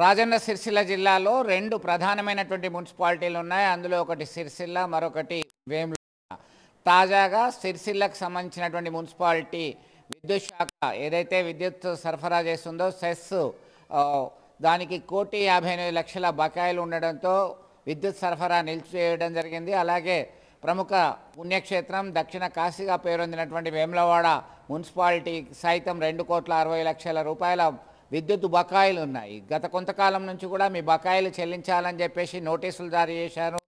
రాజన్న సిరిసిల్ల జిల్లాలో రెండు ప్రధానమైనటువంటి మున్సిపాలిటీలు ఉన్నాయి. అందులో ఒకటి సిరిసిల్ల, మరొకటి వేములవాడ. తాజాగా సిరిసిల్లకు సంబంధించినటువంటి మున్సిపాలిటీ విద్యుత్ శాఖ ఏదైతే విద్యుత్ సరఫరా చేస్తుందో సెస్ దానికి 1,58,00,000 బకాయిలు ఉండడంతో విద్యుత్ సరఫరా నిలిపివేయడం జరిగింది. అలాగే ప్రముఖ పుణ్యక్షేత్రం దక్షిణ కాశీగా పేరొందినటువంటి వేములవాడ మున్సిపాలిటీ సైతం 2,60,00,000 రూపాయల విద్యుత్ బకాయిలు ఉన్నాయి. గత కొంతకాలం నుంచి కూడా మీ బకాయిలు చెల్లించాలని చెప్పేసి నోటీసులు జారీ చేశారు.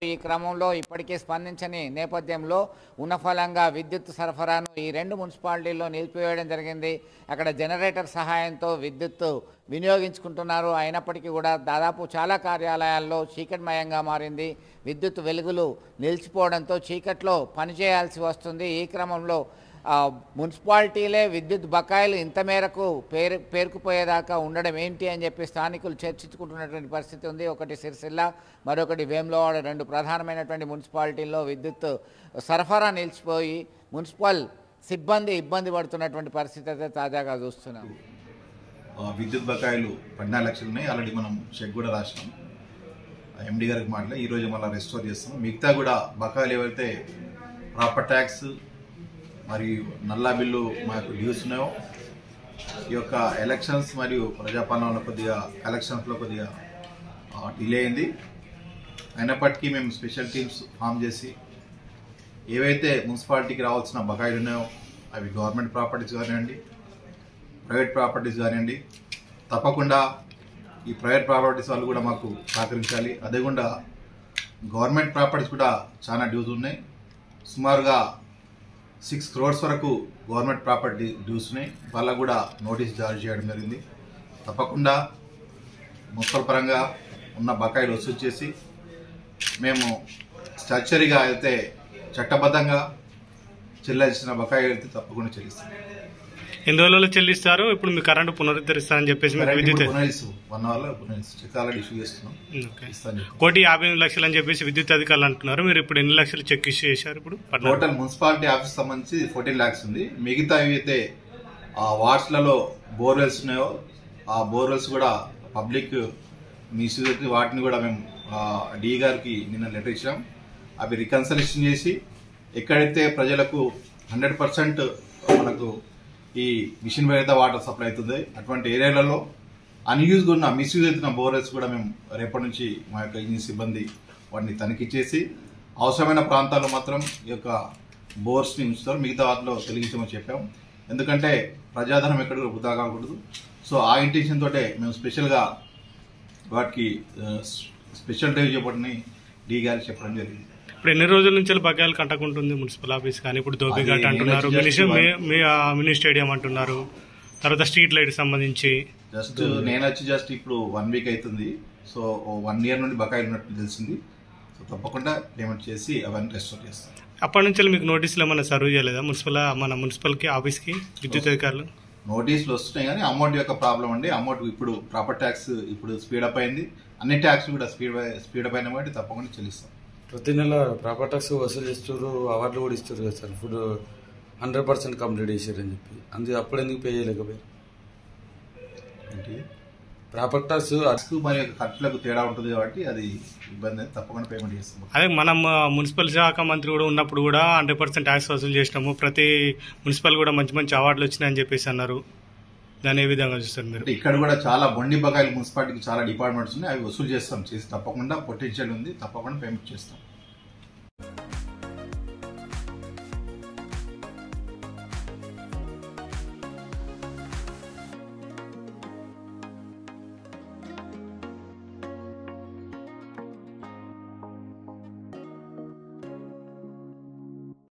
ఈ క్రమంలో ఇప్పటికీ స్పందించని నేపథ్యంలో ఉన్నఫలంగా విద్యుత్ సరఫరాను ఈ రెండు మున్సిపాలిటీల్లో నిలిపివేయడం జరిగింది. అక్కడ జనరేటర్ సహాయంతో విద్యుత్ వినియోగించుకుంటున్నారు. అయినప్పటికీ కూడా దాదాపు చాలా కార్యాలయాల్లో చీకటిమయంగా మారింది. విద్యుత్ వెలుగులు నిలిచిపోవడంతో చీకట్లో పనిచేయాల్సి వస్తుంది. ఈ క్రమంలో మున్సిపాలిటీలే విద్యుత్ బకాయిలు ఇంత మేరకు పేరుకుపోయేదాకా ఉండడం ఏంటి అని చెప్పి స్థానికులు చర్చించుకుంటున్నటువంటి పరిస్థితి ఉంది. ఒకటి సిరిసిల్ల, మరొకటి వేములవాడ, రెండు ప్రధానమైనటువంటి మున్సిపాలిటీల్లో విద్యుత్ సరఫరా నిలిచిపోయి మున్సిపల్ సిబ్బంది ఇబ్బంది పడుతున్నటువంటి పరిస్థితి అయితే తాజాగా చూస్తున్నాం. విద్యుత్ బకాయిలు 14 లక్షలు ఉన్నాయి. ఆల్రెడీ మనం చెక్ కూడా రాసినాం. ఎండి గారికి మాట్లాడి ఈరోజు మళ్ళీ రెస్టోర్ చేస్తున్నాం. మిగతా కూడా బకాయిలు ఏవైతే ప్రాపర్ ట్యాక్స్ మరియు నల్లా బిల్లు మాకు డ్యూస్ ఉన్నాయో ఈ యొక్క ఎలక్షన్స్ మరియు ప్రజాపాలనలో కొద్దిగా కలెక్షన్స్లో కొద్దిగా డిలే అయింది. అయినప్పటికీ మేము స్పెషల్ టీమ్స్ ఫామ్ చేసి ఏవైతే మున్సిపాలిటీకి రావాల్సిన బకాయిలు ఉన్నాయో అవి గవర్నమెంట్ ప్రాపర్టీస్ కానివ్వండి, ప్రైవేట్ ప్రాపర్టీస్ కానివ్వండి, తప్పకుండా ఈ ప్రైవేట్ ప్రాపర్టీస్ వాళ్ళు కూడా మాకు సహకరించాలి. అదేవిధంగా గవర్నమెంట్ ప్రాపర్టీస్ కూడా చాలా డ్యూస్ ఉన్నాయి. సుమారుగా 6 crores వరకు గవర్నమెంట్ ప్రాపర్టీ డ్యూస్ ఉన్నాయి. వాళ్ళకు కూడా నోటీస్ జారీ చేయడం జరిగింది. తప్పకుండా మున్సిపల్ పరంగా ఉన్న బకాయిలు వసూలు చేసి మేము స్ట్రక్చరీగా అయితే చట్టబద్ధంగా చెల్లించిన బకాయిలు అయితే తప్పకుండా చెల్లిస్తాం. ఎన్ని రోజుల్లో చెల్లిస్తారు? ఇప్పుడు మీ కరెంటు పునరుద్ధరిస్తారని చెప్పేసి 1 hour చెక్ ఆల్రెడీ ఇష్యూ చేస్తున్నాం. 1,58,00,000 అని చెప్పేసి విద్యుత్ అధికారులు అంటున్నారు. మీరు ఇప్పుడు ఎన్ని లక్షలు చెక్ ఇష్యూ చేశారు? ఇప్పుడు టోటల్ మున్సిపాలిటీ ఆఫీస్ సంబంధించి 14 lakhs ఉంది. మిగతా ఏవైతే వార్డ్స్లలో బోర్వెల్స్ ఉన్నాయో ఆ బోర్వెల్స్ కూడా పబ్లిక్ మిస్యూజ్ అయితే వాటిని కూడా మేము డి గారికి నిన్న లెటర్ ఇచ్చాం. అవి రికన్సలేషన్ చేసి ఎక్కడైతే ప్రజలకు 100% మనకు ఈ మిషన్ మీద వాటర్ సప్లై అవుతుంది అటువంటి ఏరియాలలో అన్యూజ్గా ఉన్న మిస్యూజ్ అవుతున్న బోర్వెల్స్ కూడా మేము రేపటి నుంచి మా యొక్క ఇంజిన్ సిబ్బంది వాటిని తనిఖీ చేసి అవసరమైన ప్రాంతాల్లో మాత్రం ఈ యొక్క బోర్స్ని ఉంచుతారు. మిగతా వాటిలో తొలగించమని చెప్పాం. ఎందుకంటే ప్రజాధనం ఎక్కడ వృధా కాకూడదు. సో ఆ ఇంటెన్షన్ తోటే మేము స్పెషల్గా వాటికి స్పెషల్ డ్రైవ్ చేపట్టని డి గారికి చెప్పడం జరిగింది. ఇప్పుడు ఎన్ని రోజుల నుంచి బకాయిలు కట్టకుంటుంది మున్సిపల్ ఆఫీస్? కానీ ఇప్పుడు దోబిఘాట్ అంటున్నారు, మినీ స్టేడియం అంటున్నారు, తర్వాత స్ట్రీట్ లైట్ సంబంధించి జస్ట్ ఇప్పుడు 1 week అవుతుంది. సో 1 year నుండి బకాయిలు ఉన్నట్టు తెలిసింది. సో తప్పకుండా పేమెంట్ చేసి అవన్నీ రెస్టోర్ చేస్తాం. అప్పటి నుంచి మీకు నోటీసులు ఏమైనా సర్వ్ చేయలేదా మన మున్సిపల్కి ఆఫీస్కి విద్యుత్ అధికారులు? నోటీసులు వస్తున్నాయి కానీ అమౌంట్ యొక్క ప్రాబ్లం అండి. అమౌంట్ ఇప్పుడు ప్రాపర్ ట్యాక్స్ ఇప్పుడు స్పీడప్ అయింది. అన్ని ట్యాక్స్ కూడా స్పీడప్ అయిన బట్టి తప్పకుండా చెల్లిస్తాం. ప్రతి నెల ప్రాపర్ ట్యాక్స్ వసూలు చేస్తారు, అవార్డులు కూడా ఇస్తారు కదా సార్. ఇప్పుడు 100% కంప్లీట్ చేశారని చెప్పి అందుకే అప్పుడు ఎందుకు పే చేయలేకపోయారు? ప్రాపర్ ట్యాక్స్ మరి ఖర్చులకు తేడా ఉంటుంది కాబట్టి అది ఇబ్బంది. తప్పకుండా పేమెంట్ చేస్తాం. అదే మనం మున్సిపల్ శాఖ మంత్రి కూడా ఉన్నప్పుడు కూడా 100% ట్యాక్స్ వసూలు చేసినాము, ప్రతి మున్సిపల్ కూడా మంచి మంచి అవార్డులు వచ్చినాయని చెప్పేసి అన్నారు. దాని ఏ విధంగా చూస్తారు మీరు? ఇక్కడ కూడా చాలా బొండి బకాయిలు మున్సిపాలిటీకి చాలా డిపార్ట్మెంట్స్ ఉన్నాయి. అవి వసూలు చేస్తాం. చేసి తప్పకుండా పొటెన్షియల్ ఉంది. తప్పకుండా పేమెంట్ చేస్తాం.